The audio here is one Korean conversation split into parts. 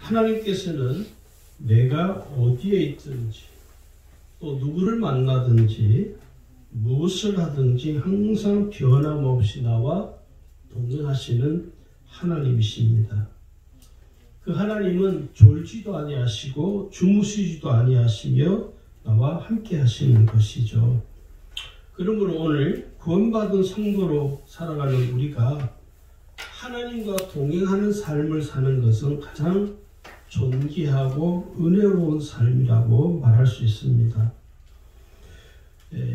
하나님께서는 내가 어디에 있든지 또 누구를 만나든지 무엇을 하든지 항상 변함없이 나와 동행하시는 하나님이십니다. 그 하나님은 졸지도 아니하시고 주무시지도 아니하시며 나와 함께 하시는 것이죠. 그러므로 오늘 구원받은 성도로 살아가는 우리가 하나님과 동행하는 삶을 사는 것은 가장 존귀하고 은혜로운 삶이라고 말할 수 있습니다.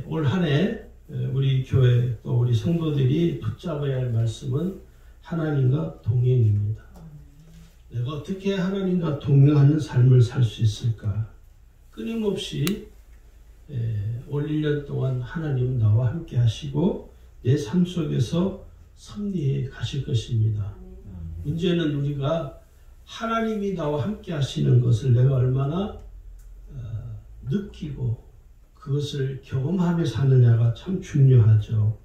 올 한 해 우리 교회 또 우리 성도들이 붙잡아야 할 말씀은 하나님과 동행입니다. 내가 어떻게 하나님과 동행하는 삶을 살 수 있을까? 끊임없이 올 1년 동안 하나님은 나와 함께 하시고 내 삶 속에서 섭리해 가실 것입니다. 문제는 우리가 하나님이 나와 함께 하시는 것을 내가 얼마나 느끼고 그것을 경험하며 사느냐가 참 중요하죠.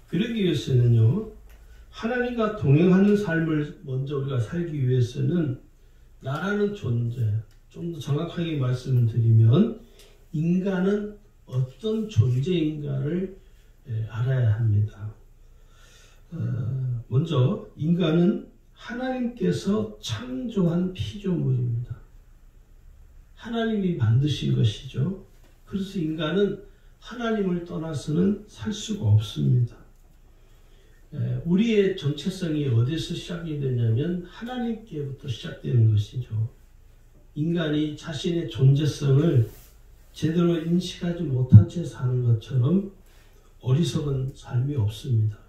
그러기 위해서는요, 하나님과 동행하는 삶을 먼저 우리가 살기 위해서는 나라는 존재, 좀 더 정확하게 말씀을 드리면 인간은 어떤 존재인가를 알아야 합니다. 먼저 인간은 하나님께서 창조한 피조물입니다. 하나님이 만드신 것이죠. 그래서 인간은 하나님을 떠나서는 살 수가 없습니다. 우리의 정체성이 어디서 시작이 되냐면 하나님께부터 시작되는 것이죠. 인간이 자신의 존재성을 제대로 인식하지 못한 채 사는 것처럼 어리석은 삶이 없습니다.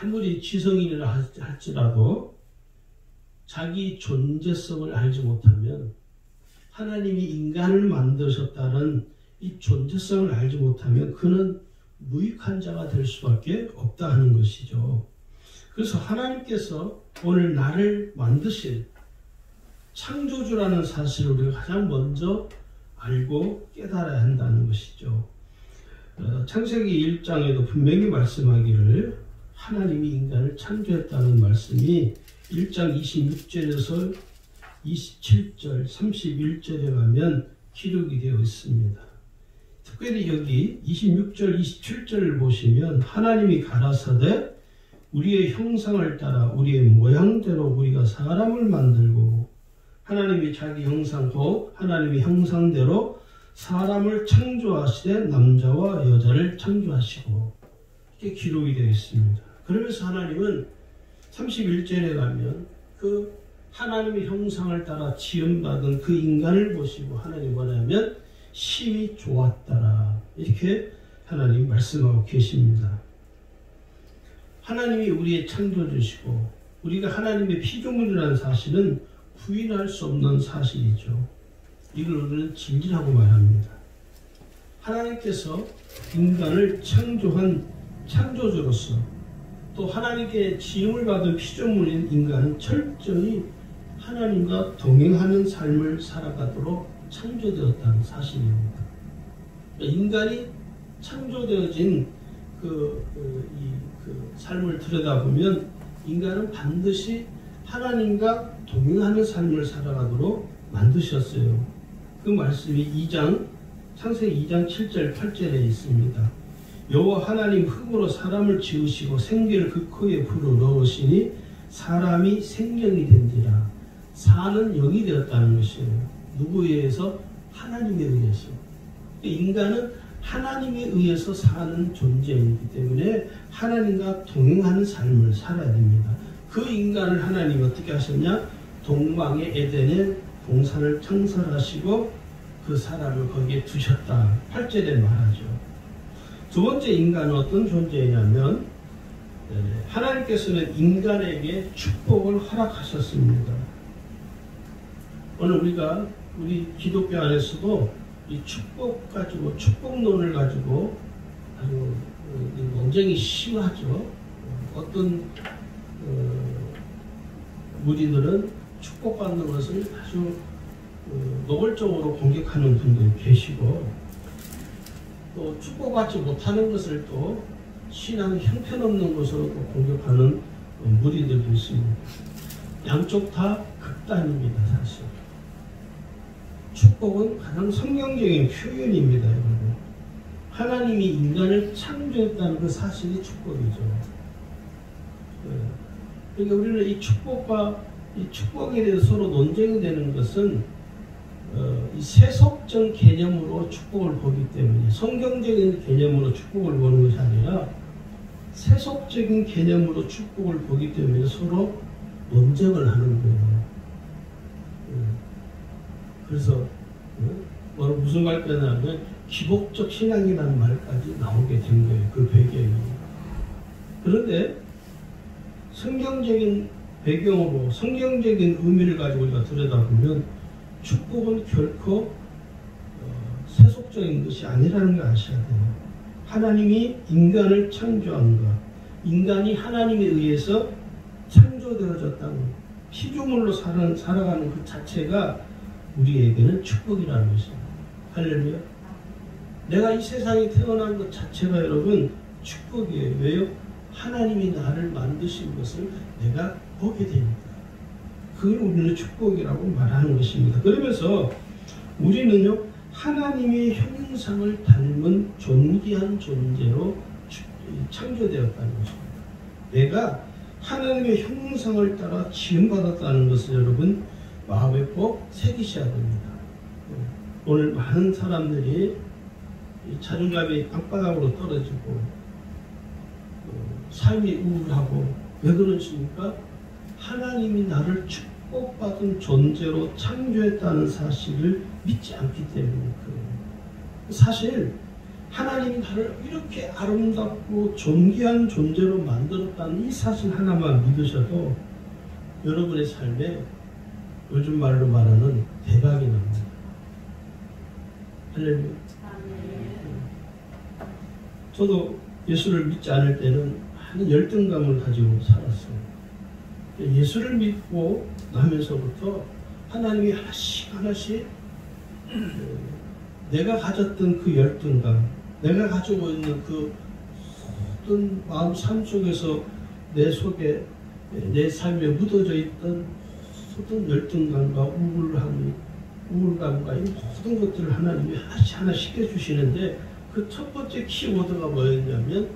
아무리 지성인이라 할지라도 자기 존재성을 알지 못하면, 하나님이 인간을 만드셨다는 이 존재성을 알지 못하면 그는 무익한 자가 될 수밖에 없다 하는 것이죠. 그래서 하나님께서 오늘 나를 만드신 창조주라는 사실을 우리가 가장 먼저 알고 깨달아야 한다는 것이죠. 창세기 1장에도 분명히 말씀하기를 하나님이 인간을 창조했다는 말씀이 1장 26절에서 27절, 31절에 가면 기록이 되어 있습니다. 특별히 여기 26절, 27절을 보시면 하나님이 가라사대 우리의 형상을 따라 우리의 모양대로 우리가 사람을 만들고, 하나님이 자기 형상 곧 하나님의 형상대로 사람을 창조하시되 남자와 여자를 창조하시고, 이렇게 기록이 되어 있습니다. 그러면서 하나님은 31절에 가면 그 하나님의 형상을 따라 지음받은 그 인간을 보시고 하나님 뭐냐면 심히 좋았더라, 이렇게 하나님 말씀하고 계십니다. 하나님이 우리의 창조주시고 우리가 하나님의 피조물이라는 사실은 부인할 수 없는 사실이죠. 이걸 우리는 진리라고 말합니다. 하나님께서 인간을 창조한 창조주로서 또 하나님께 지음을 받은 피조물인 인간은 철저히 하나님과 동행하는 삶을 살아가도록 창조되었다는 사실입니다. 인간이 창조되어진 그 삶을 들여다보면 인간은 반드시 하나님과 동행하는 삶을 살아가도록 만드셨어요. 그 말씀이 창세기 2장 7절 8절에 있습니다. 여호와 하나님 흙으로 사람을 지으시고 생기를 그 코에 불어 넣으시니 사람이 생명이 된지라. 사는 영이 되었다는 것이에요. 누구에 의해서? 하나님에 의해서. 인간은 하나님에 의해서 사는 존재이기 때문에 하나님과 동행하는 삶을 살아야 됩니다. 그 인간을 하나님이 어떻게 하셨냐? 동방의 에덴에 동산을 창설하시고 그 사람을 거기에 두셨다. 8절에 말하죠. 두 번째 인간은 어떤 존재이냐면 하나님께서는 인간에게 축복을 허락하셨습니다. 오늘 우리 기독교 안에서도 이 축복 가지고, 축복론을 가지고 아주 논쟁이 심하죠. 어떤 무리들은 축복받는 것을 아주 노골적으로 공격하는 분들이 계시고, 또 축복받지 못하는 것을 또 신앙 형편없는 것으로 또 공격하는 무리들도 있습니다. 양쪽 다 극단입니다. 사실 축복은 가장 성경적인 표현입니다. 여러분. 하나님이 인간을 창조했다는 그 사실이 축복이죠. 그러니까 우리는 이 축복과 이 축복에 대해서 서로 논쟁이 되는 것은 이 세속적 개념으로 축복을 보기 때문에, 성경적인 개념으로 축복을 보는 것이 아니라 세속적인 개념으로 축복을 보기 때문에 서로 논쟁을 하는 거예요. 그래서 무슨 말까지 하면 기복적 신앙이라는 말까지 나오게 된 거예요. 그 배경이. 그런데 성경적인 배경으로 성경적인 의미를 가지고 우리가 들여다보면 축복은 결코 세속적인 것이 아니라는 걸 아셔야 돼요. 하나님이 인간을 창조한 것, 인간이 하나님에 의해서 창조되어졌다는 피조물로 살아가는 그 자체가 우리에게는 축복이라는 것입니다. 할렐루야. 내가 이 세상에 태어난 것 자체가 여러분 축복이에요. 왜요? 하나님이 나를 만드신 것을 내가 보게 되니까. 그걸 우리는 축복이라고 말하는 것입니다. 그러면서 우리는요, 하나님의 형상을 닮은 존귀한 존재로 창조되었다는 것입니다. 내가 하나님의 형상을 따라 지음받았다는 것을 여러분 마음에 꼭 새기셔야 됩니다. 오늘 많은 사람들이 자존감이 땅바닥으로 떨어지고 삶이 우울하고 왜 그러십니까? 하나님이 나를 축복받은 존재로 창조했다는 사실을 믿지 않기 때문에 그래요. 사실 하나님이 나를 이렇게 아름답고 존귀한 존재로 만들었다는 이 사실 하나만 믿으셔도 여러분의 삶에 요즘 말로 말하는 대박이 납니다. 할렐루야. 저도 예수를 믿지 않을 때는 많은 열등감을 가지고 살았어요. 예수를 믿고 나면서부터 하나님이 하나씩 내가 가졌던 그 열등감, 내가 가지고 있는 그 모든 마음 삶 속에서 내 속에 내 삶에 묻어져 있던 모든 열등감과 우울감과 이 모든 것들을 하나님이 하나씩 해주시는데 그 첫 번째 키워드가 뭐였냐면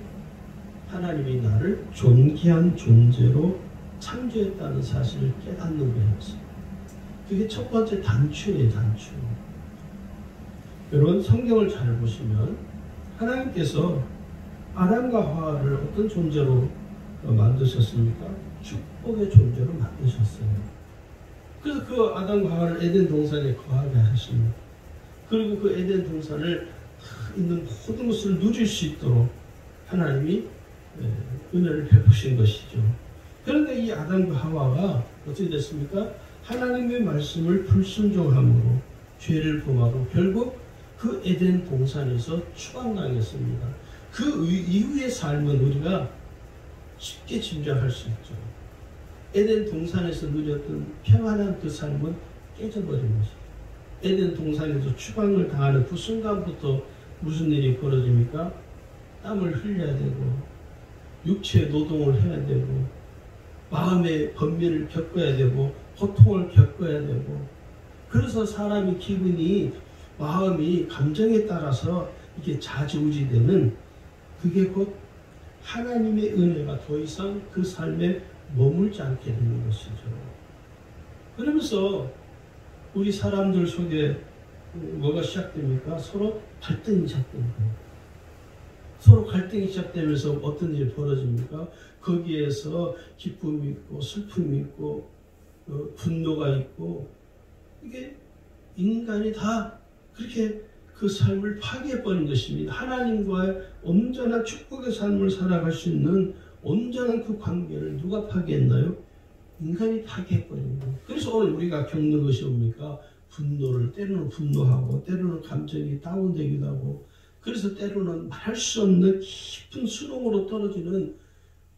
하나님이 나를 존귀한 존재로 창조했다는 사실을 깨닫는 거였어요. 그게 첫 번째 단추예요, 단추. 여러분 성경을 잘 보시면 하나님께서 아담과 하와를 어떤 존재로 만드셨습니까? 축복의 존재로 만드셨어요. 그래서 그 아담과 하와를 에덴 동산에 거하게 하십니다. 그리고 그 에덴 동산을 있는 모든 것을 누릴 수 있도록 하나님이 은혜를 베푸신 것이죠. 그런데 이 아담과 하와가 어떻게 됐습니까? 하나님의 말씀을 불순종함으로 죄를 범하고 결국 그 에덴 동산에서 추방당했습니다. 그 이후의 삶은 우리가 쉽게 짐작할 수 있죠. 에덴 동산에서 누렸던 평안한 그 삶은 깨져버린 것입니다. 에덴 동산에서 추방을 당하는 그 순간부터 무슨 일이 벌어집니까? 땀을 흘려야 되고 육체 노동을 해야 되고 마음의 번민을 겪어야 되고 고통을 겪어야 되고 그래서 사람의 기분이 마음이 감정에 따라서 이게 좌지우지되는 그게 곧 하나님의 은혜가 더 이상 그 삶에 머물지 않게 되는 것이죠. 그러면서 우리 사람들 속에 뭐가 시작됩니까? 서로 갈등이 시작됩니다. 서로 갈등이 시작되면서 어떤 일이 벌어집니까? 거기에서 기쁨이 있고 슬픔이 있고 분노가 있고 이게 인간이 다 그렇게 그 삶을 파괴해버린 것입니다. 하나님과의 온전한 축복의 삶을 살아갈 수 있는 온전한 그 관계를 누가 파괴했나요? 인간이 파괴해버린 거예요. 그래서 오늘 우리가 겪는 것이 뭡니까? 분노를 때로는 분노하고 때로는 감정이 다운되기도 하고 그래서 때로는 말할 수 없는 깊은 수렁으로 떨어지는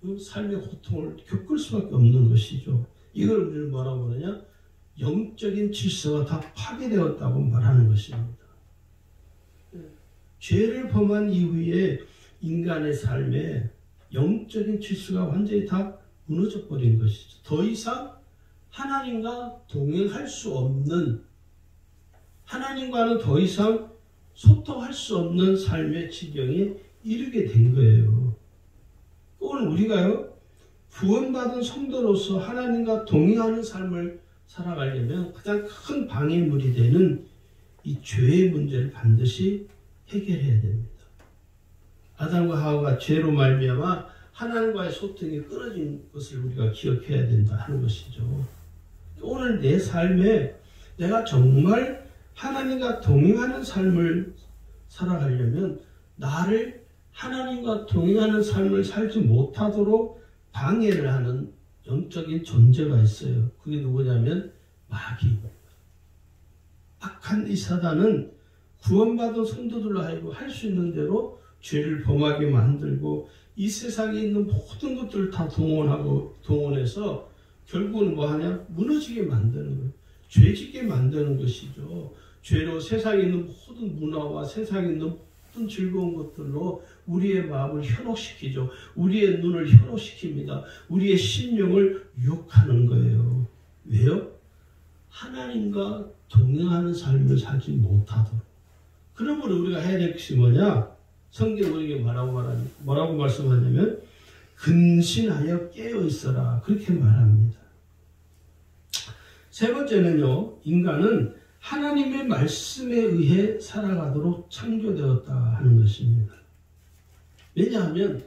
그 삶의 고통을 겪을 수밖에 없는 것이죠. 이걸 우리는 뭐라고 하느냐? 영적인 질서가 다 파괴되었다고 말하는 것입니다. 죄를 범한 이후에 인간의 삶에 영적인 질서가 완전히 다 무너져 버린 것이죠. 더 이상 하나님과 동행할 수 없는, 하나님과는 더 이상 소통할 수 없는 삶의 지경에 이르게 된 거예요. 오늘 우리가요, 구원받은 성도로서 하나님과 동행하는 삶을 살아가려면 가장 큰 방해물이 되는 이 죄의 문제를 반드시 해결해야 됩니다. 아담과 하와가 죄로 말미암아 하나님과의 소통이 끊어진 것을 우리가 기억해야 된다 하는 것이죠. 오늘 내 삶에 내가 정말 하나님과 동행하는 삶을 살아가려면 나를 하나님과 동행하는 삶을 살지 못하도록 방해를 하는 영적인 존재가 있어요. 그게 누구냐면 마귀입니다. 악한 이 사단은 구원받은 성도들로 하여금 할 수 있는 대로 죄를 범하게 만들고 이 세상에 있는 모든 것들을 다 동원해서 결국은 뭐하냐? 무너지게 만드는 거예요. 죄짓게 만드는 것이죠. 죄로 세상에 있는 모든 문화와 세상에 있는 모든 즐거운 것들로 우리의 마음을 현혹시키죠. 우리의 눈을 현혹시킵니다. 우리의 심령을 유혹하는 거예요. 왜요? 하나님과 동행하는 삶을 살지 못하도록. 그러므로 우리가 해야 될 것이 뭐냐? 성경 우리에게 뭐라고 말씀하냐면 근신하여 깨어 있어라. 그렇게 말합니다. 세 번째는요, 인간은 하나님의 말씀에 의해 살아가도록 창조되었다 하는 것입니다. 왜냐하면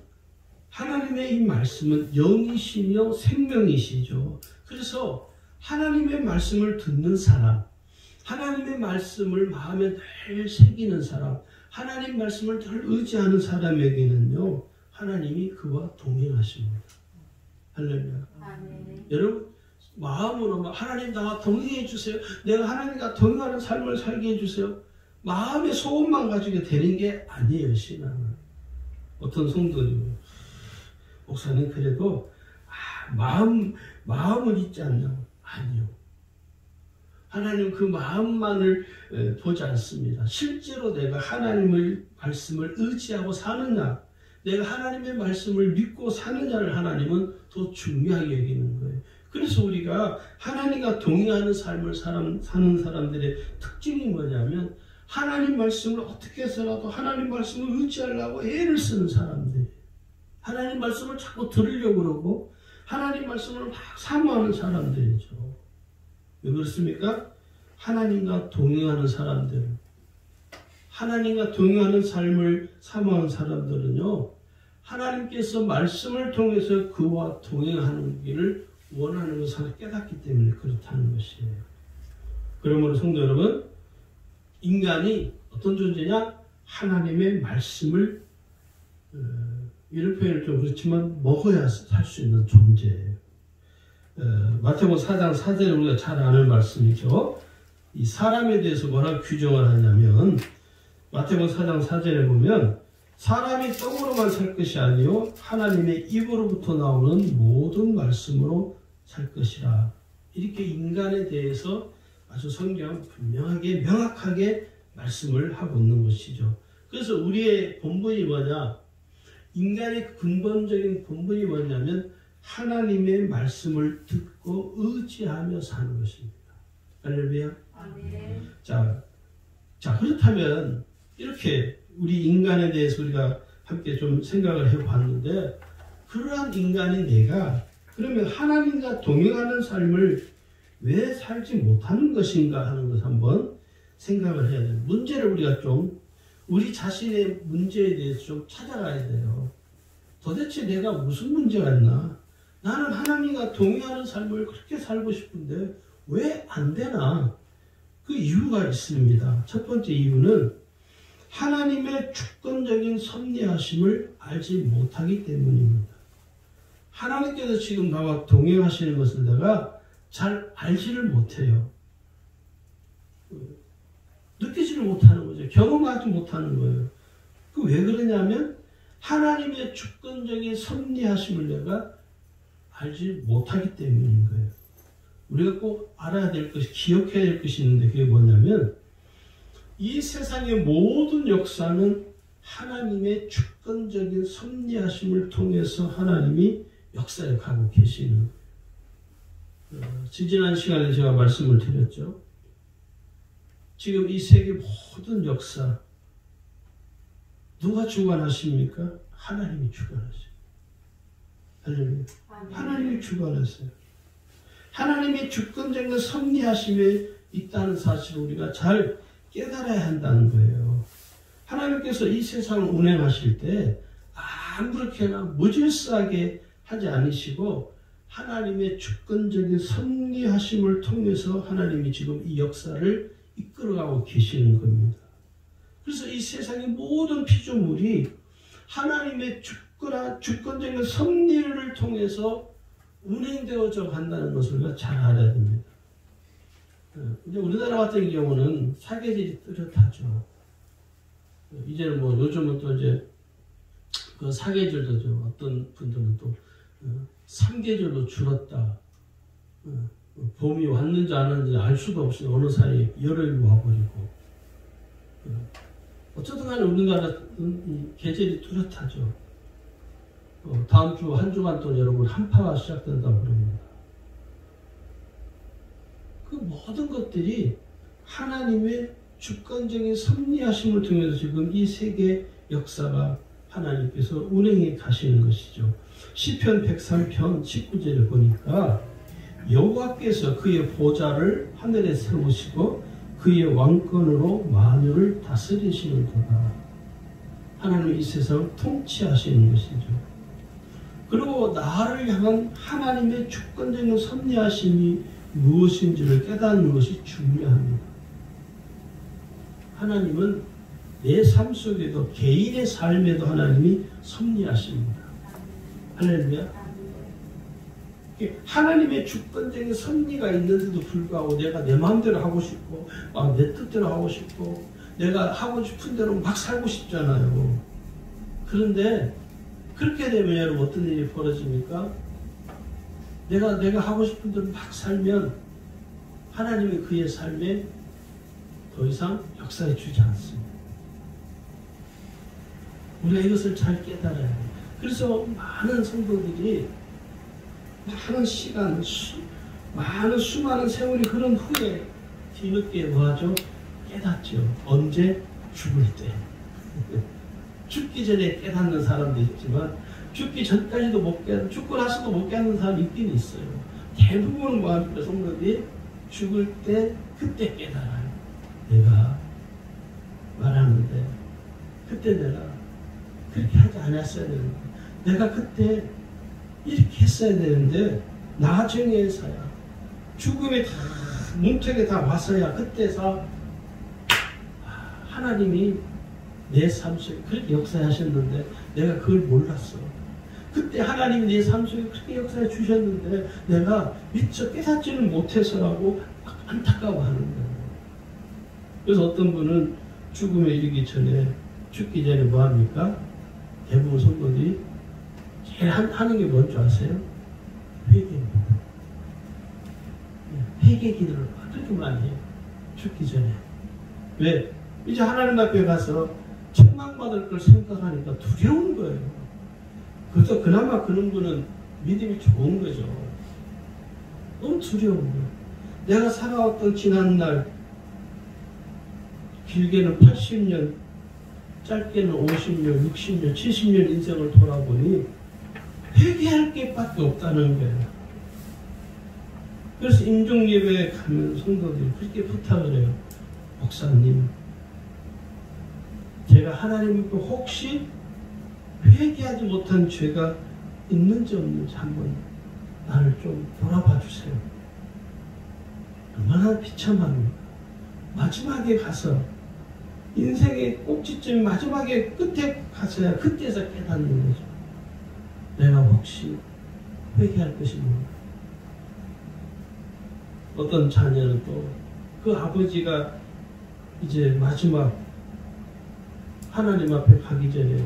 하나님의 이 말씀은 영이시며 생명이시죠. 그래서 하나님의 말씀을 듣는 사람, 하나님의 말씀을 마음에 늘 새기는 사람, 하나님 말씀을 늘 의지하는 사람에게는요, 하나님이 그와 동행하십니다. 할렐루야. 여러분, 마음으로 하나님 나와 동행해 주세요. 내가 하나님과 동행하는 삶을 살게 해주세요. 마음의 소원만 가지고 되는 게 아니에요. 신앙은. 어떤 성도들이 목사님 그래도 마음을 잊지 않냐? 아니요. 하나님 그 마음만을 보지 않습니다. 실제로 내가 하나님의 말씀을 의지하고 사느냐, 내가 하나님의 말씀을 믿고 사느냐를 하나님은 더 중요하게 여기는 거예요. 그래서 우리가 하나님과 동행하는 삶을 사는 사람들의 특징이 뭐냐면 하나님 말씀을 어떻게 해서라도 하나님 말씀을 의지하려고 애를 쓰는 사람들, 하나님 말씀을 자꾸 들으려고 그러고 하나님 말씀을 막 사모하는 사람들이죠. 왜 그렇습니까? 하나님과 동행하는 사람들, 하나님과 동행하는 삶을 사모하는 사람들은요, 하나님께서 말씀을 통해서 그와 동행하는 길을 원하는 것을 깨닫기 때문에 그렇다는 것이에요. 그러므로 성도 여러분, 인간이 어떤 존재냐? 하나님의 말씀을 이런 표현을 좀 그렇지만 먹어야 살 수 있는 존재예요. 마태복음 4장 4절에 우리가 잘 아는 말씀이죠. 이 사람에 대해서 뭐라고 규정을 하냐면 마태복음 4장 4절에 보면 사람이 떡으로만 살 것이 아니요 하나님의 입으로부터 나오는 모든 말씀으로 살 것이라. 이렇게 인간에 대해서 아주 성경은 분명하게 명확하게 말씀을 하고 있는 것이죠. 그래서 우리의 본분이 뭐냐? 인간의 근본적인 본분이 뭐냐면 하나님의 말씀을 듣고 의지하며 사는 것입니다. 할렐루야. 자, 그렇다면 이렇게 우리 인간에 대해서 우리가 함께 좀 생각을 해봤는데, 그러한 인간인 내가 그러면 하나님과 동행하는 삶을 왜 살지 못하는 것인가 하는 것을 한번 생각을 해야 돼요. 문제를 우리가 좀 우리 자신의 문제에 대해서 좀 찾아가야 돼요. 도대체 내가 무슨 문제가 있나? 나는 하나님과 동행하는 삶을 그렇게 살고 싶은데 왜 안 되나? 그 이유가 있습니다. 첫 번째 이유는 하나님의 주권적인 섭리하심을 알지 못하기 때문입니다. 하나님께서 지금 나와 동행하시는 것을 내가 잘 알지를 못해요. 느끼지를 못하는 거죠. 경험하지 못하는 거예요. 그 왜 그러냐면 하나님의 주권적인 섭리하심을 내가 알지 못하기 때문인 거예요. 우리가 꼭 알아야 될 것이, 기억해야 될 것이 있는데 그게 뭐냐면 이 세상의 모든 역사는 하나님의 주권적인 섭리하심을 통해서 하나님이 역사에 가고 계시는 거예요. 지지난 시간에 제가 말씀을 드렸죠. 지금 이 세계 모든 역사 누가 주관하십니까? 하나님이 주관하세요. 할렐루야. 하나님이 주관하세요. 하나님의 주권적인 섭리하심에 있다는 사실을 우리가 잘 깨달아야 한다는 거예요. 하나님께서 이 세상을 운행하실 때 아무렇게나 무질서하게 하지 않으시고 하나님의 주권적인 섭리하심을 통해서 하나님이 지금 이 역사를 이끌어가고 계시는 겁니다. 그래서 이 세상의 모든 피조물이 하나님의 주권적인 섭리를 통해서 운행되어져 간다는 것을 우리가 잘 알아야 됩니다. 이제 우리나라 같은 경우는 사계절이 뚜렷하죠. 이제는 뭐 요즘은 또 이제 그 사계절도 좀 어떤 분들은 또 3계절로 줄었다. 봄이 왔는지 안 왔는지 알 수도 없이 어느 사이에 여름이 와버리고. 어쨌든 간에 우리나라는 계절이 뚜렷하죠. 다음 주 한 주간 동안 여러분 한파가 시작된다고 그럽니다. 그 모든 것들이 하나님의 주권적인 섭리하심을 통해서 지금 이 세계 역사가 하나님께서 운행해 가시는 것이죠. 시편 103편 19절을 보니까 여호와께서 그의 보좌를 하늘에 세우시고 그의 왕권으로 만유를 다스리시는도다. 하나님은 이 세상을 통치하시는 것이죠. 그리고 나를 향한 하나님의 주권적인 섭리하심이 무엇인지를 깨닫는 것이 중요합니다. 하나님은 내 삶 속에도 개인의 삶에도 하나님이 섭리하십니다. 할렐루야. 하나님의 주권적인 섭리가 있는데도 불구하고 내가 내 마음대로 하고 싶고 내 뜻대로 하고 싶고 내가 하고 싶은 대로 막 살고 싶잖아요. 그런데 그렇게 되면 여러분 어떤 일이 벌어집니까? 내가 하고 싶은 대로 막 살면 하나님이 그의 삶에 더 이상 역사해 주지 않습니다. 우리가 이것을 잘 깨달아야 해요. 그래서 많은 성도들이 많은 시간, 수많은 세월이 흐른 후에 뒤늦게 뭐하죠? 깨닫죠. 언제? 죽을 때. 죽기 전에 깨닫는 사람도 있지만 죽기 전까지도 못 깨닫는, 죽고 나서도 못 깨닫는 사람이 있긴 있어요. 대부분 뭐합니까? 성도들이 죽을 때 그때 깨달아요. 내가 말하는데 그때 내가 그렇게 하지 않았어야 되는데 내가 그때 이렇게 했어야 되는데 나중에서야 죽음이 다 문턱에 다 와서야 그때서 하나님이 내 삶 속에 그렇게 역사하셨는데 내가 그걸 몰랐어. 그때 하나님이 내 삶 속에 그렇게 역사해 주셨는데 내가 미처 깨닫지는 못해서라고 안타까워하는 거예요. 그래서 어떤 분은 죽음에 이르기 전에 죽기 전에 뭐합니까? 대부분 성도들이 제일 하는 게 뭔지 아세요? 회개입니다. 회개 기도를 그렇게 많이 해요. 죽기 전에. 왜? 이제 하나님 앞에 가서 책망받을 걸 생각하니까 두려운 거예요. 그래서 그나마 그런 분은 믿음이 좋은 거죠. 너무 두려운 거예요. 내가 살아왔던 지난날 길게는 80년, 짧게는 50년, 60년, 70년 인생을 돌아보니 회개할 게 밖에 없다는 거예요. 그래서 임종예배에 가면 성도들이 그렇게 부탁을 해요. 목사님, 제가 하나님 앞에 혹시 회개하지 못한 죄가 있는지 없는지 한번 나를 좀 돌아봐 주세요. 얼마나 비참합니까? 마지막에 가서 인생의 꼭지점 마지막에 끝에 가서야 그때서 깨닫는 거죠. 내가 혹시 회개할 것이 뭔가. 어떤 자녀는 또 그 아버지가 이제 마지막 하나님 앞에 가기 전에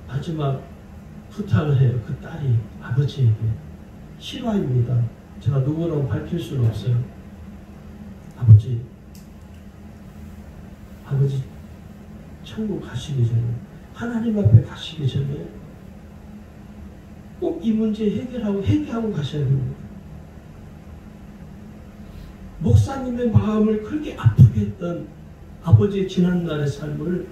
마지막 부탁을 해요. 그 딸이 아버지에게. 실화입니다. 제가 누구라고 밝힐 수는 없어요. 아버지 천국 가시기 전에 하나님 앞에 가시기 전에 꼭 이 문제 해결하고 가셔야 됩니다. 목사님의 마음을 그렇게 아프게 했던 아버지의 지난날의 삶을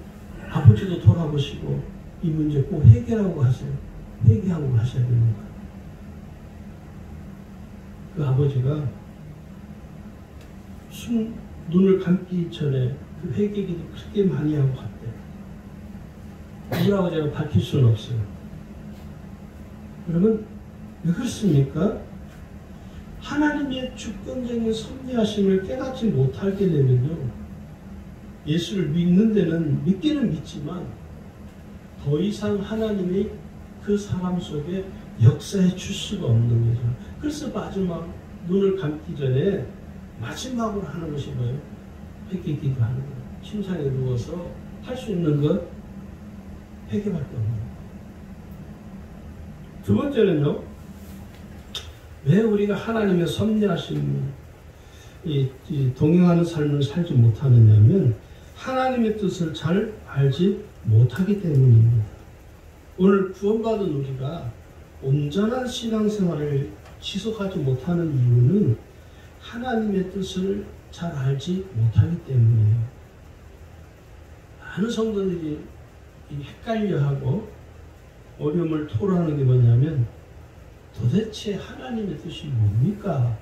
아버지도 돌아보시고 이 문제 꼭 해결하고 하세요. 회개하고 하셔야 됩니다. 그 아버지가 눈을 감기 전에 그 회개기도 그렇게 많이 하고 갔대요. 누구라고 제가 밝힐 수는 없어요. 그러면 왜 그렇습니까? 하나님의 주권적인 섭리하심을 깨닫지 못하게 되면요, 예수를 믿는 데는 믿기는 믿지만 더 이상 하나님이 그 사람 속에 역사해 줄 수가 없는 거죠. 그래서 마지막 눈을 감기 전에 마지막으로 하는 것이 뭐예요? 회개기도 하는 거예요. 침상에 누워서 할 수 있는 것 회개밖에 없는 거예요. 두 번째는요, 왜 우리가 하나님의 섭리하심 동행하는 삶을 살지 못하느냐면 하나님의 뜻을 잘 알지 못하기 때문입니다. 오늘 구원받은 우리가 온전한 신앙생활을 지속하지 못하는 이유는 하나님의 뜻을 잘 알지 못하기 때문이에요. 많은 성도들이 헷갈려하고 어려움을 토로하는 게 뭐냐면 도대체 하나님의 뜻이 뭡니까?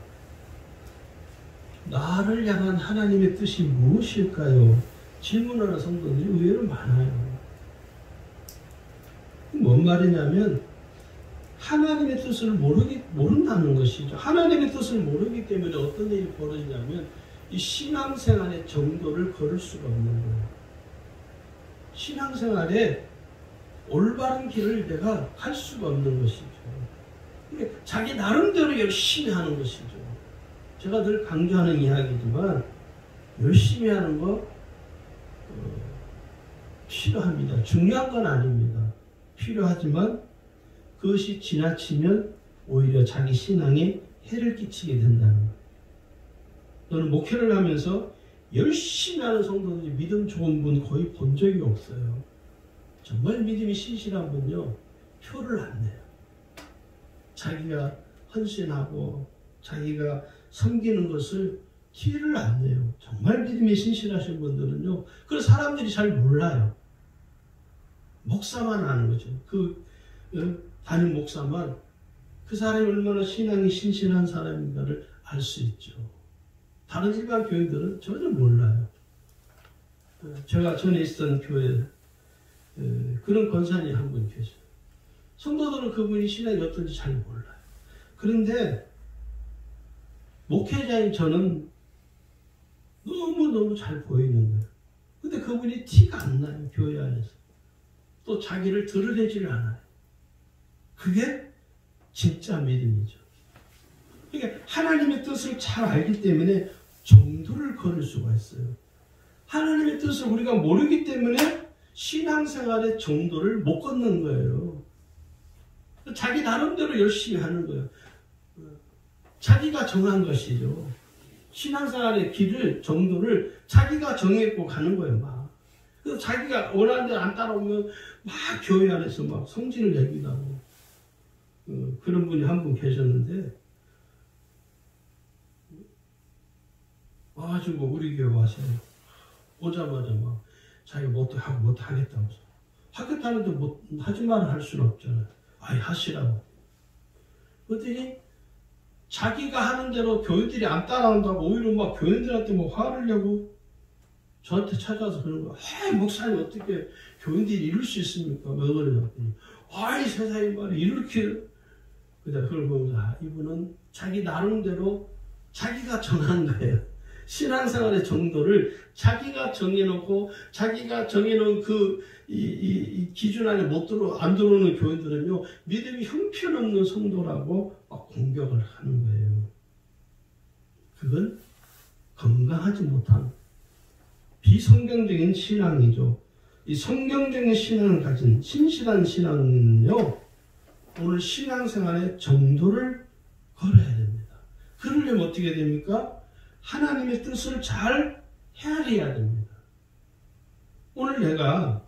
나를 향한 하나님의 뜻이 무엇일까요? 질문하는 성도들이 의외로 많아요. 뭔 말이냐면 하나님의 뜻을 모른다는 것이죠. 하나님의 뜻을 모르기 때문에 어떤 일이 벌어지냐면 이 신앙생활의 정도를 걸을 수가 없는 거예요. 신앙생활에 올바른 길을 내가 갈 수가 없는 것이죠. 자기 나름대로 열심히 하는 것이죠. 제가 늘 강조하는 이야기지만 열심히 하는 거 필요합니다. 중요한 건 아닙니다. 필요하지만 그것이 지나치면 오히려 자기 신앙에 해를 끼치게 된다는 거예요. 저는 목회를 하면서 열심히 하는 성도들이 믿음 좋은 분 거의 본 적이 없어요. 정말 믿음이 신실한 분요, 표를 안 내요. 자기가 헌신하고 자기가 섬기는 것을 티를 안 내요. 정말 믿음이 신실하신 분들은요, 그걸 사람들이 잘 몰라요. 목사만 아는 거죠. 담임 목사만 그 사람이 얼마나 신앙이 신실한 사람인가를 알 수 있죠. 다른 일반 교회들은 전혀 몰라요. 제가 전에 있었던 교회 그런 권사님 한 분 계셔요. 성도들은 그분이 신앙이 어떤지 잘 몰라요. 그런데 목회자인 저는 너무너무 잘 보이는 거예요. 근데 그분이 티가 안 나요. 교회 안에서. 또 자기를 드러내지를 않아요. 그게 진짜 믿음이죠. 그러니까 하나님의 뜻을 잘 알기 때문에 정도를 걸을 수가 있어요. 하나님의 뜻을 우리가 모르기 때문에 신앙생활의 정도를 못 걷는 거예요. 자기 나름대로 열심히 하는 거예요. 자기가 정한 것이죠. 신앙생활의 길을, 정도를 자기가 정했고 가는 거예요, 막. 그래서 자기가 원하는 대로 안 따라오면 막 교회 안에서 막 성질을 내기도 하고. 그런 분이 한 분 계셨는데, 와가지고 우리 교회 와서 오자마자 막 자기가 못하겠다고. 하겠다는데 하지 말을 할 수는 없잖아요. 아니, 하시라고. 그랬더니 자기가 하는 대로 교인들이 안 따라온다고 오히려 막 교인들한테 뭐 화를 내고 저한테 찾아와서 그러는 거야. 아이, 목사님 어떻게 교인들이 이럴 수 있습니까? 왜 그러냐고. 아이, 세상에 말이야. 이렇게. 그걸 보면서, 이분은 자기 나름대로 자기가 정한 거예요. 신앙생활의 정도를 자기가 정해놓고 자기가 정해놓은 이 기준 안에 안 들어오는 교인들은요, 믿음이 형편없는 성도라고 막 공격을 하는 거예요. 그건 건강하지 못한 비성경적인 신앙이죠. 이 성경적인 신앙을 가진 신실한 신앙은요, 오늘 신앙생활의 정도를 걸어야 됩니다. 그러려면 어떻게 됩니까? 하나님의 뜻을 잘 헤아려야 됩니다. 오늘 내가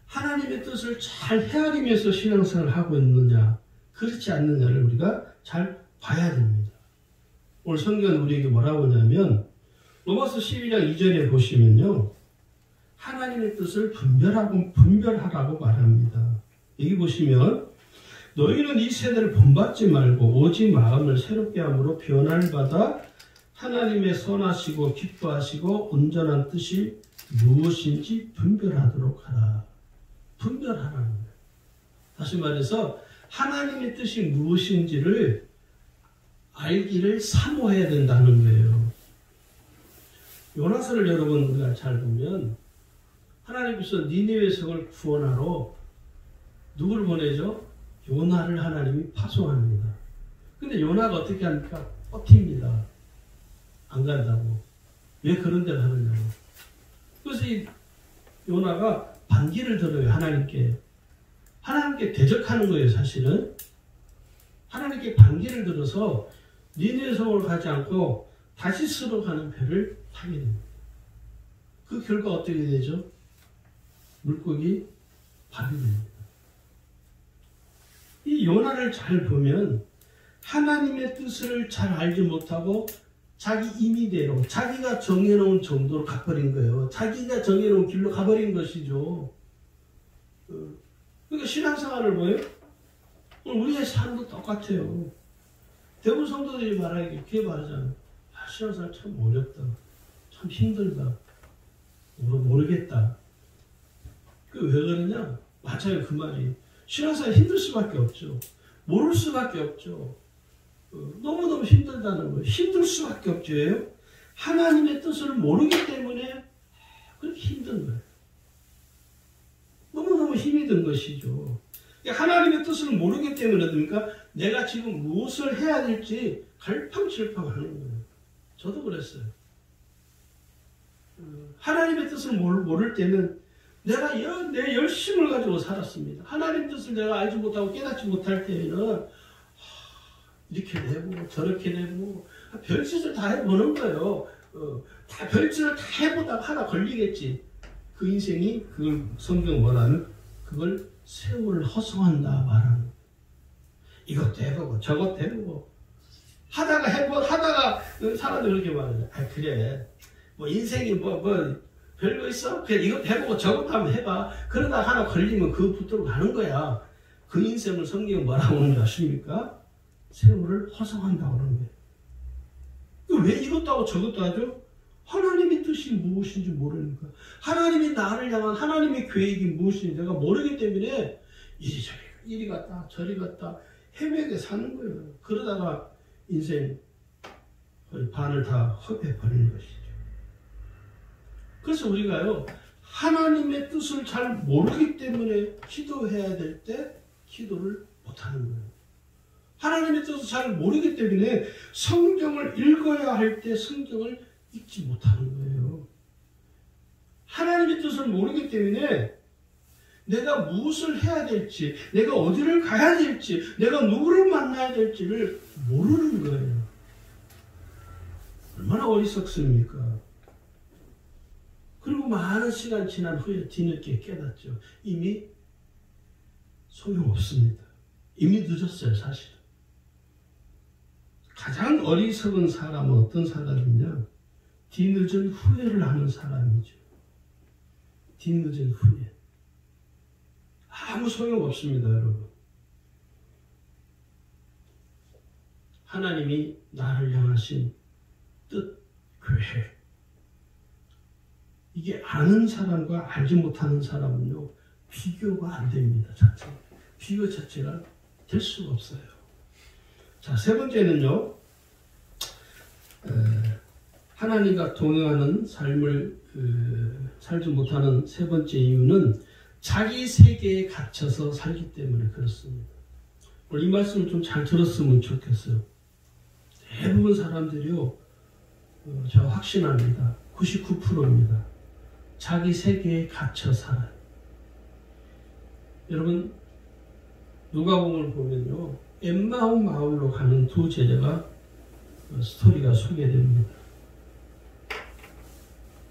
하나님의 뜻을 잘 헤아리면서 신앙생활을 하고 있느냐, 그렇지 않느냐를 우리가 잘 봐야 됩니다. 오늘 성경은 우리에게 뭐라고 하냐면 로마서 12장 2절에 보시면요. 하나님의 뜻을 분별하라고 말합니다. 여기 보시면 너희는 이 세대를 본받지 말고 오직 마음을 새롭게 함으로 변화를 받아 하나님의 선하시고 기뻐하시고 온전한 뜻이 무엇인지 분별하도록 하라. 분별하라는 거예요. 다시 말해서 하나님의 뜻이 무엇인지를 알기를 사모해야 된다는 거예요. 요나서를 여러분 우리가 잘 보면 하나님께서 니느웨 성을 구원하러 누구를 보내죠? 요나를 하나님이 파송합니다. 근데 요나가 어떻게 합니까? 버팁니다. 안 간다고. 왜 그런 데를 하느냐고. 그래서 이 요나가 반기를 들어요. 하나님께 대적하는 거예요. 사실은 하나님께 반기를 들어서 니느웨 성을 가지 않고 다시스로 가는 배를 타게 됩니다. 그 결과 어떻게 되죠? 물고기 밥이 됩니다. 이 요나를 잘 보면 하나님의 뜻을 잘 알지 못하고 자기 임의대로 자기가 정해놓은 정도로 가버린 거예요. 자기가 정해놓은 길로 가버린 것이죠. 그러니까 신앙생활을 뭐예요? 우리의 삶도 똑같아요. 대부분 성도들이 말하기 이렇게 말하잖아요. 신앙생활 참 어렵다. 참 힘들다. 모르겠다. 왜 그러냐? 맞아요. 그 말이. 신앙생활 힘들 수밖에 없죠. 모를 수밖에 없죠. 너무너무 힘들다는 거예요. 힘들 수밖에 없죠. 하나님의 뜻을 모르기 때문에 그렇게 힘든 거예요. 너무너무 힘이 든 것이죠. 하나님의 뜻을 모르기 때문에 그러니까 내가 지금 무엇을 해야 될지 갈팡질팡하는 거예요. 저도 그랬어요. 하나님의 뜻을 모를 때는 내가 내 열심을 가지고 살았습니다. 하나님 뜻을 내가 알지 못하고 깨닫지 못할 때에는 이렇게 내고 저렇게 내고 별짓을 다 해보는 거예요. 다 별짓을 다 해보다가 하나 걸리겠지. 그 인생이 그걸 성경 뭐라는 그걸 세월을 허송한다 말하는. 이것도 해보고 저것도 해보고 하다가 사람들이 그렇게 말하죠. 그래 뭐 인생이 뭐 별거 있어? 그냥 이것도 해보고 저것도 한번 해봐. 그러다 하나 걸리면 그 붙들고 가는 거야. 그 인생을 성경은 뭐라고 하는 줄 아십니까? 세월을 허송한다고 하는 거예요. 왜 이것도 하고 저것도 하죠? 하나님의 뜻이 무엇인지 모르니까. 하나님이 나를 향한 하나님의 계획이 무엇인지 내가 모르기 때문에 이리 갔다 저리 갔다 헤매게 사는 거예요. 그러다가 인생 거의 반을 다 헛해버리는 것이죠. 그래서 우리가요, 하나님의 뜻을 잘 모르기 때문에 기도해야 될 때 기도를 못하는 거예요. 하나님의 뜻을 잘 모르기 때문에 성경을 읽어야 할 때 성경을 읽지 못하는 거예요. 하나님의 뜻을 모르기 때문에 내가 무엇을 해야 될지, 내가 어디를 가야 될지, 내가 누구를 만나야 될지를 모르는 거예요. 얼마나 어리석습니까? 그리고 많은 시간 지난 후에 뒤늦게 깨닫죠. 이미 소용없습니다. 이미 늦었어요, 사실은. 가장 어리석은 사람은 어떤 사람이냐? 뒤늦은 후회를 하는 사람이죠. 뒤늦은 후회. 아무 소용없습니다, 여러분. 하나님이 나를 향하신 뜻, 계획. 이게 아는 사람과 알지 못하는 사람은요, 비교가 안 됩니다, 자체가. 비교 자체가 될 수가 없어요. 자, 세 번째는요, 하나님과 동행하는 삶을 살지 못하는 세 번째 이유는 자기 세계에 갇혀서 살기 때문에 그렇습니다. 오늘 이 말씀을 좀 잘 들었으면 좋겠어요. 대부분 사람들이요, 제가 확신합니다. 99%입니다. 자기 세계에 갇혀 살아요. 여러분, 누가복음을 보면요, 엠마오 마을로 가는 두 제자가 스토리가 소개됩니다.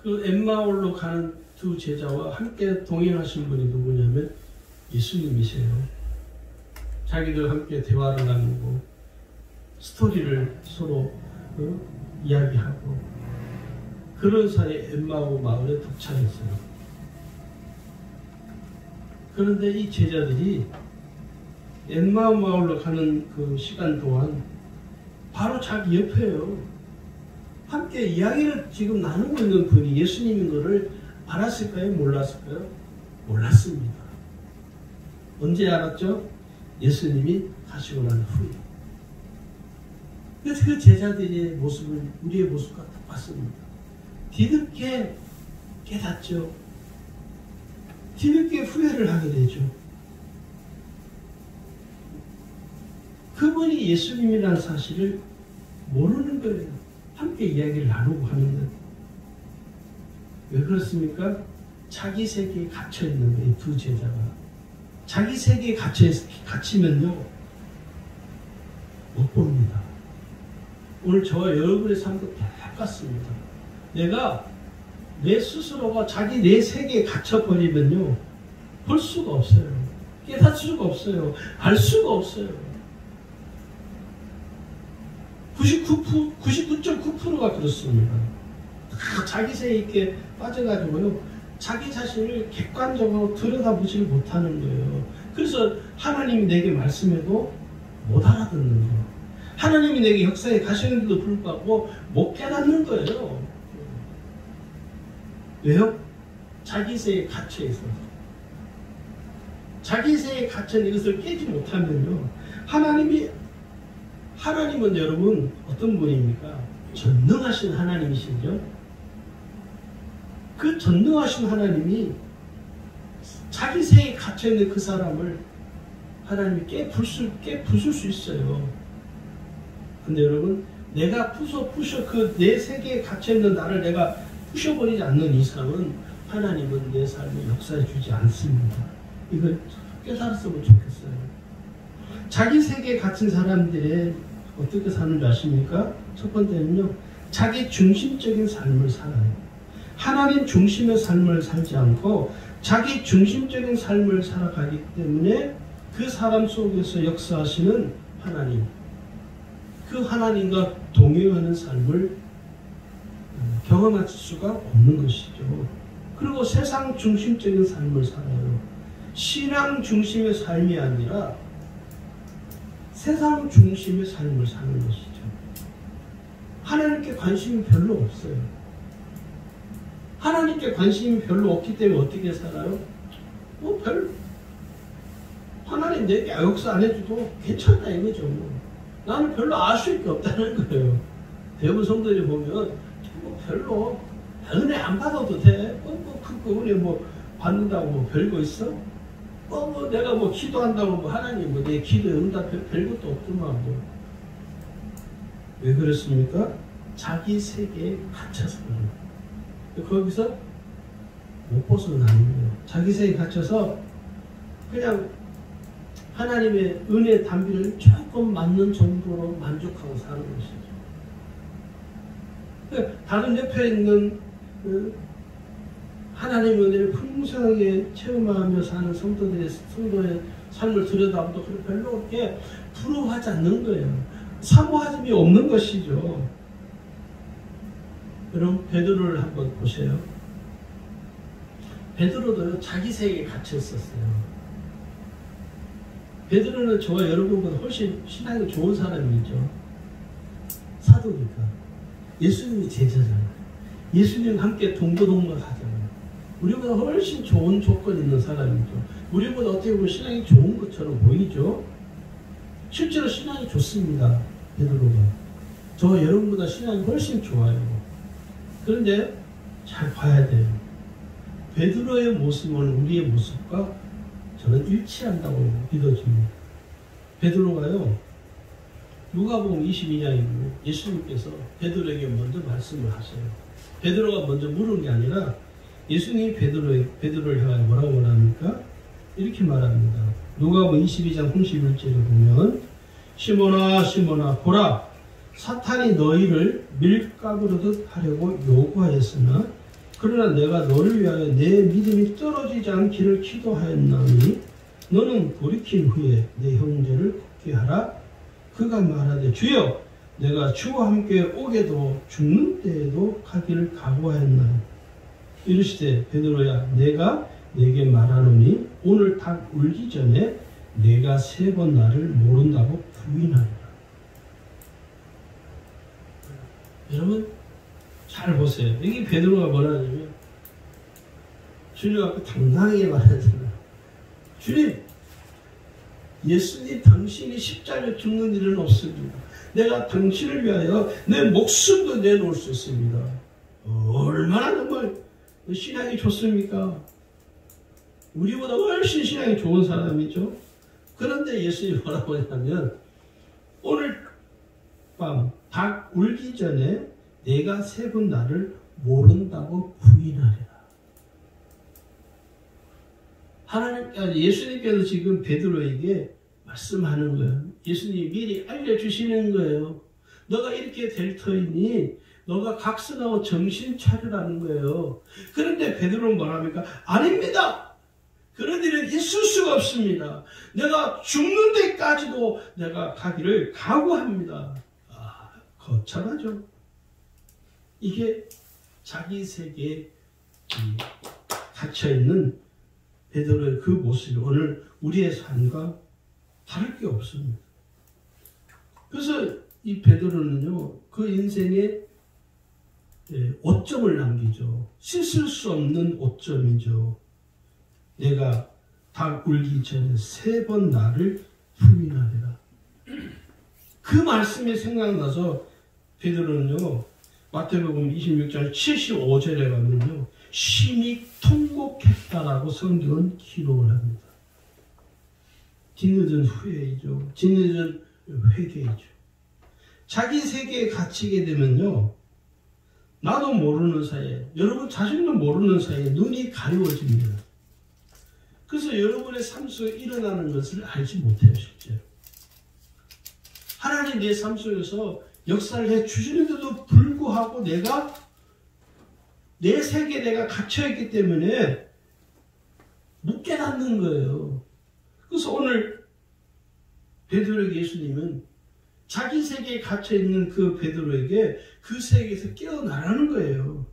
그 엠마올로 가는 두 제자와 함께 동행하신 분이 누구냐면 예수님이세요. 자기들 함께 대화를 나누고 스토리를 서로 이야기하고 그런 사이에 엠마오 마을에 도착했어요. 그런데 이 제자들이 엠마오 마을로 가는 그 시간 동안 바로 자기 옆에요. 함께 이야기를 지금 나누고 있는 분이 예수님인 것을 알았을까요? 몰랐을까요? 몰랐습니다. 언제 알았죠? 예수님이 가시고 난 후에. 그래서 그 제자들의 모습을 우리의 모습과 똑같습니다. 뒤늦게 깨닫죠. 뒤늦게 후회를 하게 되죠. 그분이 예수님이라는 사실을 모르는 거예요. 함께 이야기를 나누고 하는데. 왜 그렇습니까? 자기 세계에 갇혀있는 거예요. 두 제자가. 자기 세계에 갇히면요 못 봅니다. 오늘 저와 여러분의 삶도 똑같습니다. 내가 내 스스로가 내 세계에 갇혀버리면요 볼 수가 없어요. 깨닫을 수가 없어요. 알 수가 없어요. 99.9%가 그렇습니다. 자기 세계에 빠져가지고요 자기 자신을 객관적으로 들여다보지 못하는 거예요. 그래서 하나님이 내게 말씀해도 못 알아듣는 거예요. 하나님이 내게 역사에 가시는데도 불구하고 못 깨닫는 거예요. 왜요? 자기 세계에 갇혀 있어서. 자기 세계에 갇혀있는 이것을 깨지 못하면요 하나님은 여러분 어떤 분입니까? 전능하신 하나님이시죠. 그 전능하신 하나님이 자기 세계에 갇혀있는 그 사람을 하나님이 깨부술 수 있어요. 근데 여러분 내가 부셔 그 내 세계에 갇혀있는 나를 내가 부셔버리지 않는 이상은 하나님은 내 삶에 역사해 주지 않습니다. 이걸 깨달았으면 좋겠어요. 자기 세계에 갇힌 사람들의 어떻게 사는 줄 아십니까? 첫 번째는요 자기 중심적인 삶을 살아요. 하나님 중심의 삶을 살지 않고 자기 중심적인 삶을 살아가기 때문에 그 사람 속에서 역사하시는 하나님, 그 하나님과 동행하는 삶을 경험할 수가 없는 것이죠. 그리고 세상 중심적인 삶을 살아요. 신앙 중심의 삶이 아니라 세상 중심의 삶을 사는 것이죠. 하나님께 관심이 별로 없어요. 하나님께 관심이 별로 없기 때문에 어떻게 살아요? 하나님 내게 역사 안 해줘도 괜찮다 이거죠. 나는 별로 아쉬울 게 없다는 거예요. 대부분 성도들이 보면 별로 은혜 안 받아도 돼. 그 은혜 받는다고 별거 있어? 내가 기도한다고 하나님 내 기도에 응답 별것도 없더만 왜 그렇습니까? 자기 세계에 갇혀서 그래요. 거기서 못 벗어나는 거예요. 자기 세계에 갇혀서 그냥 하나님의 은혜 단비를 조금 맞는 정도로 만족하고 사는 것이죠. 다른 옆에 있는 하나님의 은혜를 풍성하게 체험하며 사는 성도의 삶을 들여다보도 별로 그렇게 부러워하지 않는 거예요. 사모함이 없는 것이죠. 여러분 베드로를 한번 보세요. 베드로도 자기 세계에 갇혀 있었어요. 베드로는 저와 여러분보다 훨씬 신앙이 좋은 사람이죠. 사도니까. 예수님이 제자잖아요. 예수님과 함께 동고동락하잖아요. 우리보다 훨씬 좋은 조건 있는 사람이죠. 우리보다 어떻게 보면 신앙이 좋은 것처럼 보이죠. 실제로 신앙이 좋습니다. 베드로가. 저와 여러분보다 신앙이 훨씬 좋아요. 그런데 잘 봐야 돼요. 베드로의 모습은 우리의 모습과 저는 일치한다고 믿어집니다. 베드로가요 누가복음 22장이고 예수님께서 베드로에게 먼저 말씀을 하세요. 베드로가 먼저 물은 게 아니라 예수님이 베드로를 향하여 뭐라고 말합니까? 이렇게 말합니다. 누가복음 22장 31절에 보면 시몬아 시몬아 보라 사탄이 너희를 밀가부르듯 하려고 요구하였으나 그러나 내가 너를 위하여 내 믿음이 떨어지지 않기를 기도하였나니 너는 돌이킨 후에 내 형제를 굳게 하라. 그가 말하되 주여 내가 주와 함께 오게도 죽는 때에도 가기를 각오하였나요? 이르시되 베드로야 내가 내게 말하노니 오늘 닭 울기 전에 내가 3번 나를 모른다고 부인하리라. 여러분 잘 보세요. 여기 베드로가 뭐라냐면 주님 앞에 당당하게 말하잖아요. 주님, 예수님 당신이 십자가에 죽는 일은 없습니다. 내가 당신을 위하여 내 목숨도 내놓을 수 있습니다. 얼마나 정말 신앙이 좋습니까? 우리보다 훨씬 신앙이 좋은 사람이죠. 그런데 예수님이 뭐라고 하냐면 오늘 밤 닭 울기 전에 내가 3번 나를 모른다고 부인하리라. 하나님, 예수님께서 지금 베드로에게 말씀하는 거예요. 예수님이 미리 알려주시는 거예요. 너가 이렇게 될 터이니 너가 각성하고 정신 차리라는 거예요. 그런데 베드로는 뭐랍니까? 아닙니다. 그런 일은 있을 수가 없습니다. 내가 죽는 데까지도 내가 가기를 각오합니다. 거창하죠. 이게 자기 세계에 갇혀있는 베드로의 그 모습이 오늘 우리의 삶과 다를 게 없습니다. 그래서 이 베드로는요, 그 인생에 오점을 남기죠. 씻을 수 없는 오점이죠. 내가 닭 울기 전에 3번 나를 부인하리라. 그 말씀이 생각나서 베드로는요, 마태복음 26장 75절에 가면요, 심히 통곡했다라고 성경은 기록을 합니다. 뒤늦은 후회이죠. 뒤늦은 회개이죠. 자기 세계에 갇히게 되면요, 나도 모르는 사이에, 여러분 자신도 모르는 사이에 눈이 가려워집니다. 그래서 여러분의 삶 속에 일어나는 것을 알지 못해요, 실제로. 하나님 내 삶 속에서 역사를 해 주시는데도 불구하고 내가 내 세계에 내가 갇혀있기 때문에 못 깨닫는 거예요. 그래서 오늘 베드로에게 예수님은 자기 세계에 갇혀있는 그 베드로에게 그 세계에서 깨어나라는 거예요.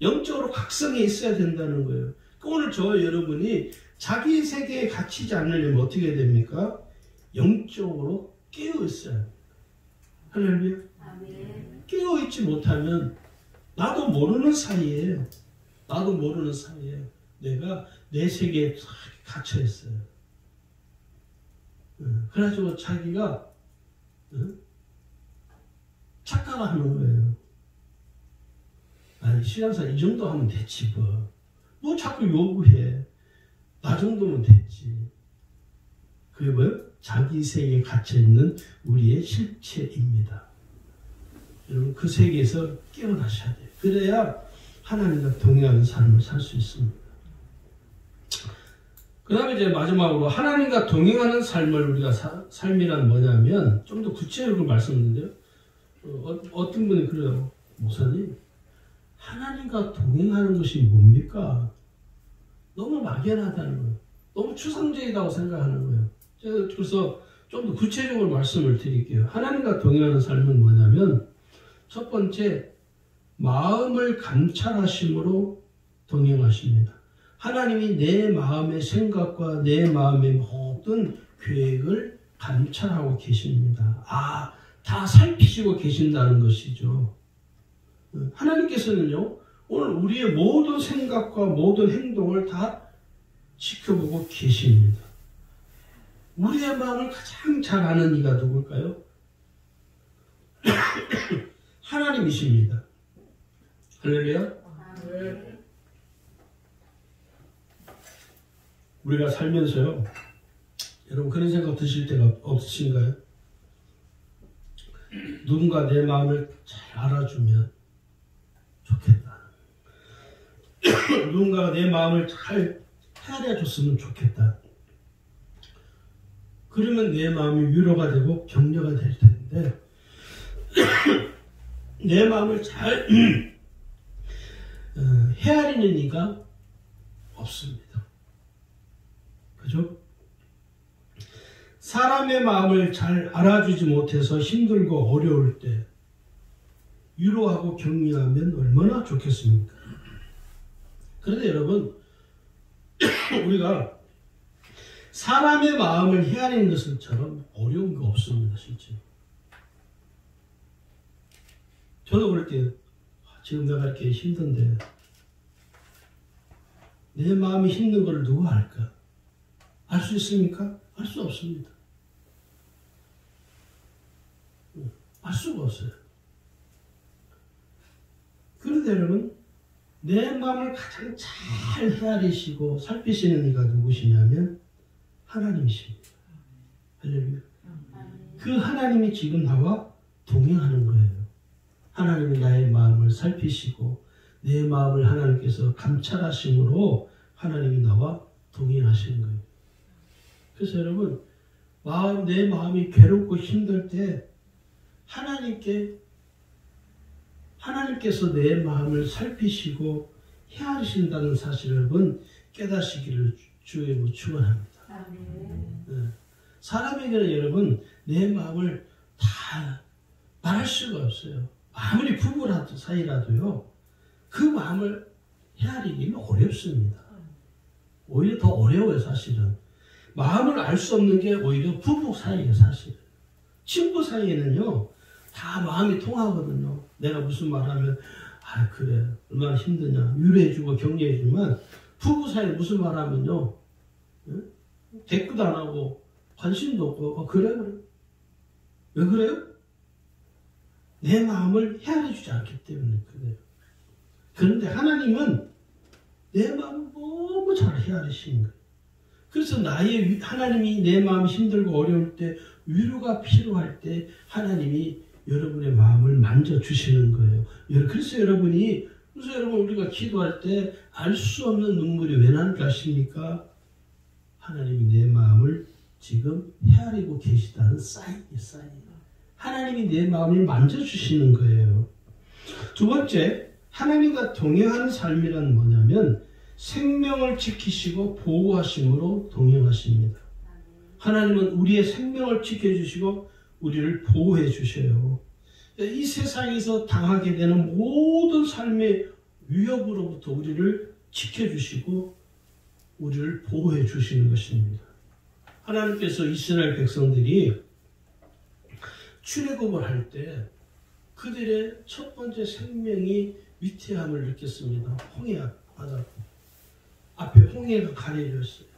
영적으로 각성해 있어야 된다는 거예요. 오늘 저와 여러분이 자기 세계에 갇히지 않으려면 어떻게 됩니까? 영적으로 깨어 있어야 합니다. 할렐루야. 깨어 있지 못하면 나도 모르는 사이에 내가 내 세계에 갇혀 있어요. 그래가지고 자기가 착각하는 거예요. 아니, 신앙생활 이 정도 하면 됐지 뭐 자꾸 요구해. 나 정도면 됐지. 그게 뭐예요? 자기 세계에 갇혀있는 우리의 실체입니다. 여러분 그 세계에서 깨어나셔야 돼요. 그래야 하나님과 동행하는 삶을 살 수 있습니다. 그 다음에 이제 마지막으로 하나님과 동행하는 삶을 우리가 삶이란 뭐냐면 좀 더 구체적으로 말씀드린데요. 어떤 분이 그래요. 목사님, 하나님과 동행하는 것이 뭡니까? 너무 막연하다는 거예요. 너무 추상적이라고 생각하는 거예요. 제가 그래서 좀 더 구체적으로 말씀을 드릴게요. 하나님과 동행하는 삶은 뭐냐면 첫 번째, 마음을 감찰하심으로 동행하십니다. 하나님이 내 마음의 생각과 내 마음의 모든 계획을 감찰하고 계십니다. 다 살피시고 계신다는 것이죠. 하나님께서는요, 오늘 우리의 모든 생각과 모든 행동을 다 지켜보고 계십니다. 우리의 마음을 가장 잘 아는 이가 누굴까요? 하나님이십니다. 할렐루야. 우리가 살면서요, 여러분 그런 생각 드실 때가 없으신가요? 누군가 내 마음을 잘 알아주면 좋겠다. 누군가가 내 마음을 잘 헤아려줬으면 좋겠다. 그러면 내 마음이 위로가 되고 격려가 될 텐데 내 마음을 잘 헤아리는 이가 없습니다. 그죠? 사람의 마음을 잘 알아주지 못해서 힘들고 어려울 때 위로하고 격려하면 얼마나 좋겠습니까? 그런데 여러분, 우리가 사람의 마음을 헤아리는 것처럼 어려운 거 없습니다, 실제. 저도 그럴 때 지금 내가 이렇게 힘든데 내 마음이 힘든 걸 누가 알까? 알 수 있습니까? 알 수 없습니다. 알 수가 없어요. 그런데 여러분, 내 마음을 가장 잘 헤아리시고 살피시는 이가 누구시냐면 하나님이십니다. 할렐루야. 그 하나님이 지금 나와 동행하는 거예요. 하나님이 나의 마음을 살피시고 내 마음을 하나님께서 감찰하심으로 하나님이 나와 동행하시는 거예요. 그래서 여러분, 내 마음이 괴롭고 힘들 때 하나님께서 내 마음을 살피시고 헤아리신다는 사실을 여러분 깨닫시기를 주의 축원합니다. 네. 사람에게는 여러분 내 마음을 다 말할 수가 없어요. 아무리 부부라도 사이라도요. 그 마음을 헤아리기는 어렵습니다. 오히려 더 어려워요, 사실은. 마음을 알 수 없는 게 오히려 부부 사이에 사실은. 친구 사이에는요. 다 마음이 통하거든요. 내가 무슨 말하면 아 그래 얼마나 힘드냐 위로해주고 격려해주지만 부부 사이에 무슨 말하면요. 응? 대꾸도 안 하고 관심도 없고 그래? 왜 그래요? 내 마음을 헤아려주지 않기 때문에 그래요. 그런데 하나님은 내 마음을 너무 잘 헤아리시는 거예요. 그래서 하나님이 내 마음이 힘들고 어려울 때 위로가 필요할 때 하나님이 여러분의 마음을 만져주시는 거예요. 그래서 여러분 우리가 기도할 때 알 수 없는 눈물이 왜 나는지 아십니까? 하나님이 내 마음을 지금 헤아리고 계시다는 사인이에요. 하나님이 내 마음을 만져주시는 거예요. 두 번째, 하나님과 동행하는 삶이란 뭐냐면 생명을 지키시고 보호하심으로 동행하십니다. 하나님은 우리의 생명을 지켜주시고 우리를 보호해 주셔요. 이 세상에서 당하게 되는 모든 삶의 위협으로부터 우리를 지켜주시고 우리를 보호해 주시는 것입니다. 하나님께서 이스라엘 백성들이 출애굽을 할 때 그들의 첫 번째 생명이 위태함을 느꼈습니다. 홍해 바다 앞에 홍해가 가려져 있어요.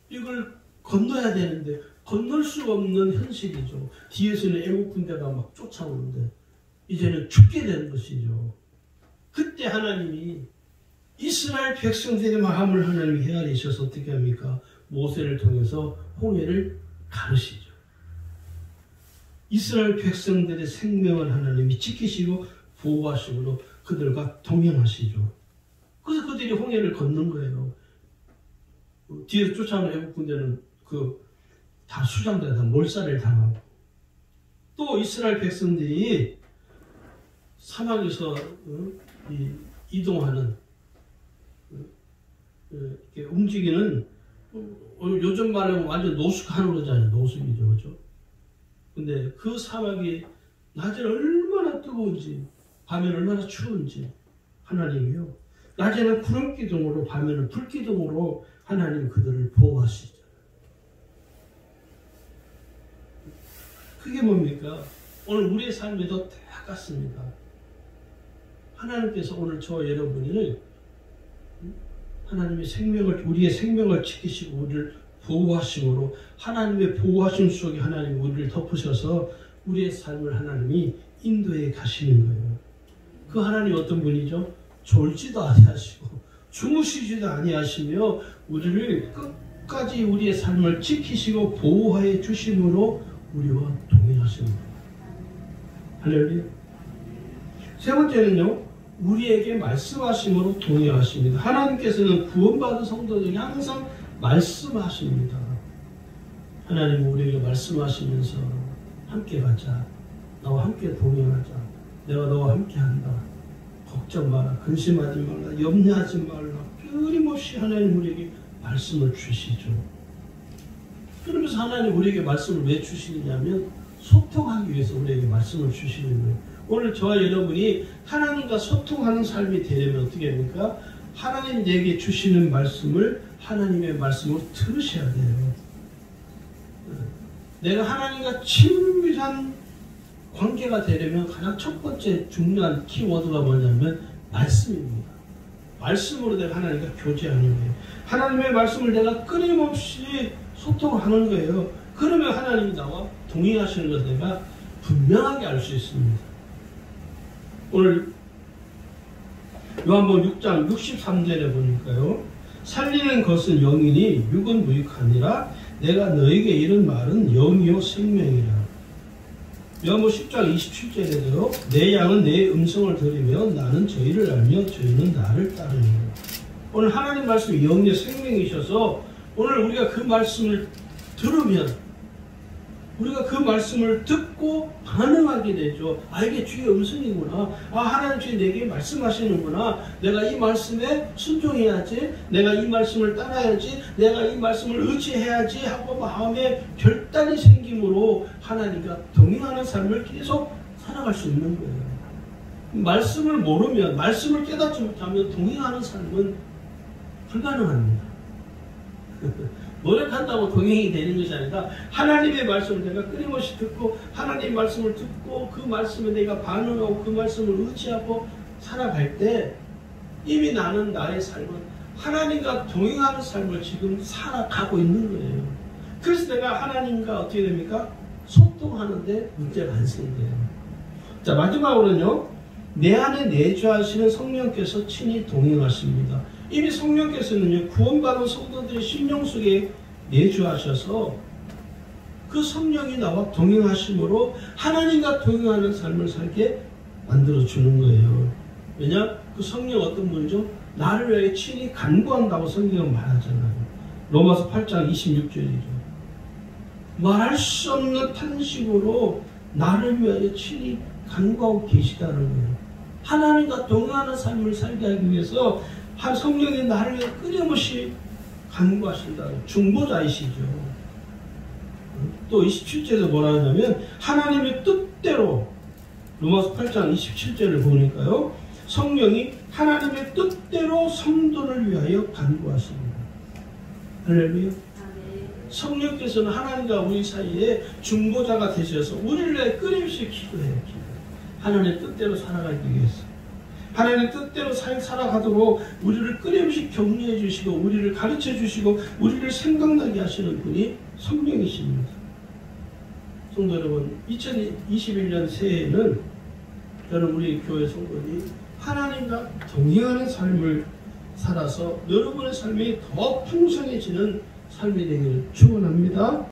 이걸 건너야 되는데 건널 수 없는 현실이죠. 뒤에서는 애국 군대가 막 쫓아오는데 이제는 죽게 되는 것이죠. 그때 하나님이 이스라엘 백성들의 마음을 하나님이 헤아리셔서 어떻게 합니까? 모세를 통해서 홍해를 가르시죠. 이스라엘 백성들의 생명을 하나님이 지키시고 보호하심으로 그들과 동행하시죠. 그래서 그들이 홍해를 걷는 거예요. 뒤에서 쫓아오는 애국 군대는 다 수장들에 다 몰살을 당하고 또 이스라엘 백성들이 사막에서 이동하는 이렇게 움직이는 요즘 말하면 완전 노숙하는 거잖아요. 노숙이죠. 그렇죠? 근데 그 사막이 낮에는 얼마나 뜨거운지 밤에는 얼마나 추운지 하나님이요. 낮에는 구름 기둥으로 밤에는 불 기둥으로 하나님 그들을 보호하시죠. 그게 뭡니까? 오늘 우리의 삶에도 똑같습니다. 하나님께서 오늘 저 여러분을 하나님의 우리의 생명을 지키시고 우리를 보호하심으로 하나님의 보호하심 속에 하나님이 우리를 덮으셔서 우리의 삶을 하나님이 인도해 가시는 거예요. 그 하나님이 어떤 분이죠? 졸지도 아니하시고 주무시지도 아니하시며 우리를 끝까지 우리의 삶을 지키시고 보호해 주심으로 우리와 동행하십니다. 할렐루야. 세 번째는요. 우리에게 말씀하심으로 동행하십니다. 하나님께서는 구원받은 성도들에게 항상 말씀하십니다. 하나님은 우리에게 말씀하시면서 함께 가자. 나와 함께 동행하자. 내가 너와 함께 한다. 걱정 마라. 근심하지 말라. 염려하지 말라. 끊임없이 하나님 우리에게 말씀을 주시죠. 그러면서 하나님 우리에게 말씀을 왜 주시느냐면 소통하기 위해서 우리에게 말씀을 주시는 거예요. 오늘 저와 여러분이 하나님과 소통하는 삶이 되려면 어떻게 합니까? 하나님 내게 주시는 말씀을 하나님의 말씀으로 들으셔야 돼요. 내가 하나님과 친밀한 관계가 되려면 가장 첫 번째 중요한 키워드가 뭐냐면 말씀입니다. 말씀으로 내가 하나님과 교제하는 거예요. 하나님의 말씀을 내가 끊임없이 소통하는 거예요. 그러면 하나님이 나와 동의하시는 것을 내가 분명하게 알 수 있습니다. 오늘 요한복음 6장 63절에 보니까요. 살리는 것은 영이니 육은 무익하니라. 내가 너에게 이른 말은 영이요 생명이라. 요한복음 10장 27절에도요. 내 양은 내 음성을 들으며 나는 저희를 알며 저희는 나를 따르니라. 오늘 하나님 말씀이 영이요 생명이셔서 오늘 우리가 그 말씀을 들으면 우리가 그 말씀을 듣고 반응하게 되죠. 아, 이게 주의 음성이구나. 아, 하나님 주의 내게 말씀하시는구나. 내가 이 말씀에 순종해야지. 내가 이 말씀을 따라야지. 내가 이 말씀을 의지해야지 하고 마음에 결단이 생김으로 하나님과 동행하는 삶을 계속 살아갈 수 있는 거예요. 말씀을 모르면, 말씀을 깨닫지 못하면 동행하는 삶은 불가능합니다. 노력한다고 동행이 되는 것이 아니라 하나님의 말씀을 내가 끊임없이 듣고 하나님의 말씀을 듣고 그 말씀에 내가 반응하고 그 말씀을 의지하고 살아갈 때 이미 나는 나의 삶은 하나님과 동행하는 삶을 지금 살아가고 있는 거예요. 그래서 내가 하나님과 어떻게 됩니까? 소통하는데 문제가 안 생겨요. 자, 마지막으로는요. 내 안에 내주하시는 성령께서 친히 동행하십니다. 이미 성령께서는요, 구원받은 성도들의 심령 속에 내주하셔서 그 성령이 나와 동행하심으로 하나님과 동행하는 삶을 살게 만들어주는 거예요. 왜냐? 그 성령 어떤 분이죠? 나를 위해 친히 간구한다고 성경은 말하잖아요. 로마서 8장 26절이죠. 말할 수 없는 탄식으로 나를 위하여 친히 간구하고 계시다는 거예요. 하나님과 동행하는 삶을 살게 하기 위해서 한 성령이 나를 위해 끊임없이 간구하신다는 중보자이시죠. 또 27절에서 뭐라 하냐면 하나님의 뜻대로 로마서 8장 27절을 보니까요. 성령이 하나님의 뜻대로 성도를 위하여 간구하십니다. 할렐루야. 성령께서는 하나님과 우리 사이에 중보자가 되셔서 우리를 위해 끊임없이 기도해요. 하나님의 뜻대로 살아가기 위해서. 하나님의 뜻대로 살아가도록 우리를 끊임없이 격려해 주시고 우리를 가르쳐 주시고 우리를 생각나게 하시는 분이 성령이십니다. 성도 여러분, 2021년 새해에는 저는 우리 교회 성도들이 하나님과 동행하는 삶을 살아서 여러분의 삶이 더 풍성해지는 삶이 되기를 축원합니다.